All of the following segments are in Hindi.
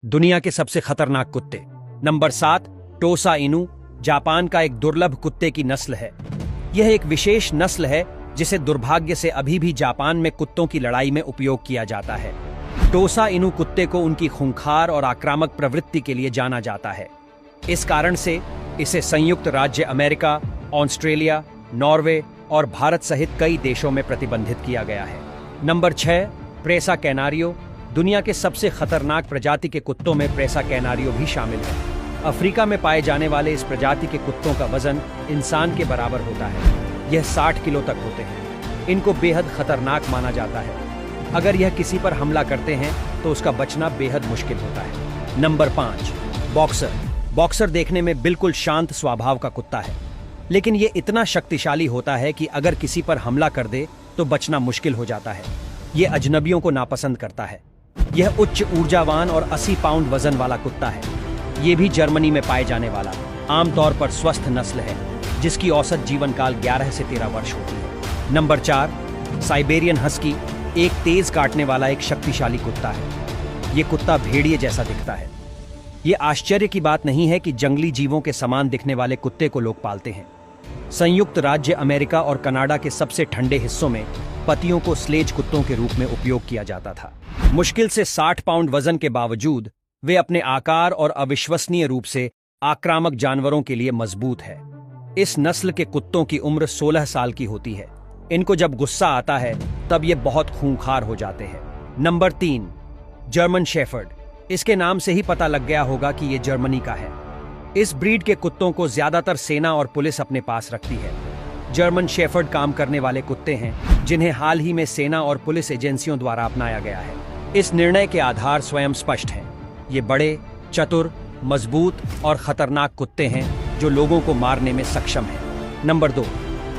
दुनिया के सबसे खतरनाक कुत्ते। नंबर 7, टोसा इनू जापान का एक दुर्लभ कुत्ते की नस्ल है। यह एक विशेष नस्ल है जिसे दुर्भाग्य से अभी भी जापान में कुत्तों की लड़ाई में उपयोग किया जाता है। टोसा इनू कुत्ते को उनकी खूंखार और आक्रामक प्रवृत्ति के लिए जाना जाता है। इस कारण से इसे संयुक्त राज्य अमेरिका, ऑस्ट्रेलिया, नॉर्वे और भारत सहित कई देशों में प्रतिबंधित किया गया है। नंबर 6, प्रेसा कैनारियो। दुनिया के सबसे खतरनाक प्रजाति के कुत्तों में प्रेसा कैनारियो भी शामिल है। अफ्रीका में पाए जाने वाले इस प्रजाति के कुत्तों का वजन इंसान के बराबर होता है। यह 60 किलो तक होते हैं। इनको बेहद खतरनाक माना जाता है। अगर यह किसी पर हमला करते हैं तो उसका बचना बेहद मुश्किल होता है। Number 5, boxer. बॉक्सर देखने में बिल्कुल शांत स्वभाव का कुत्ता है, लेकिन यह इतना शक्तिशाली होता है कि अगर किसी पर हमला कर दे तो बचना मुश्किल हो जाता है। यह अजनबियों को नापसंद करता है। यह उच्च ऊर्जावान और 80 पाउंड वजन वाला कुत्ता है। यह भी जर्मनी में पाए जाने वाला आमतौर पर स्वस्थ नस्ल है, जिसकी औसत जीवन काल 11 से 13 वर्ष होती है। Number 4, Siberian husky. एक तेज काटने वाला एक शक्तिशाली कुत्ता है। यह कुत्ता भेड़िए जैसा दिखता है। यह आश्चर्य की बात नहीं है कि जंगली जीवों के समान दिखने वाले कुत्ते को लोग पालते हैं। संयुक्त राज्य अमेरिका और कनाडा के सबसे ठंडे हिस्सों में पतियों को स्लेज कुत्तों के रूप में उपयोग किया जाता था। मुश्किल से 60 पाउंड वजन के बावजूद वे अपने आकार और अविश्वसनीय रूप से आक्रामक जानवरों के लिए मजबूत है। इस नस्ल के कुत्तों की उम्र 16 साल की होती है। इनको जब गुस्सा आता है तब ये बहुत खूंखार हो जाते हैं। Number 3, German shepherd. इसके नाम से ही पता लग गया होगा कि ये जर्मनी का है। इस ब्रीड के कुत्तों को ज्यादातर सेना और पुलिस अपने पास रखती है। जर्मन शेफर्ड काम करने वाले कुत्ते हैं जिन्हें हाल ही में सेना और पुलिस एजेंसियों द्वारा अपनाया गया है। इस निर्णय के आधार स्वयं स्पष्ट हैं। ये बड़े, चतुर, मजबूत और खतरनाक कुत्ते हैं जो लोगों को मारने में सक्षम हैं। Number 2,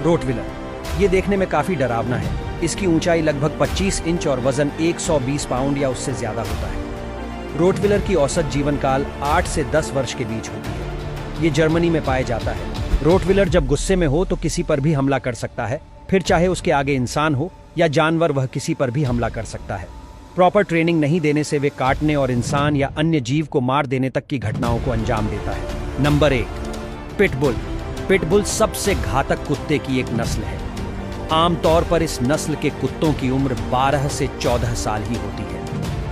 Rottweiler. ये देखने में काफी डरावना है। इसकी ऊंचाई लगभग 25 इंच और वजन 120 पाउंड या उससे ज्यादा होता है। रोटविलर की औसत जीवन काल 8 से 10 वर्ष के बीच होती है। ये जर्मनी में पाया जाता है। रोटविलर जब गुस्से में हो तो किसी पर भी हमला कर सकता है, फिर चाहे उसके आगे इंसान हो या जानवर, वह किसी पर भी हमला कर सकता है। प्रॉपर ट्रेनिंग नहीं देने से वे काटने और इंसान या अन्य जीव को मार देने तक की घटनाओं को अंजाम देता है। Number 1, pitbull. पिटबुल सबसे घातक कुत्ते की एक नस्ल है। आमतौर पर इस नस्ल के कुत्तों की उम्र 12 से 14 साल ही होती है।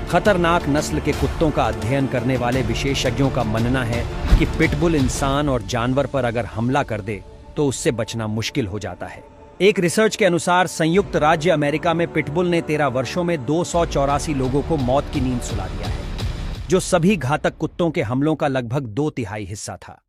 खतरनाक नस्ल के कुत्तों का अध्ययन करने वाले विशेषज्ञों का मानना है कि पिटबुल इंसान और जानवर पर अगर हमला कर दे तो उससे बचना मुश्किल हो जाता है। एक रिसर्च के अनुसार संयुक्त राज्य अमेरिका में पिटबुल ने 13 वर्षों में 284 लोगों को मौत की नींद सुला दिया है, जो सभी घातक कुत्तों के हमलों का लगभग 2/3 हिस्सा था।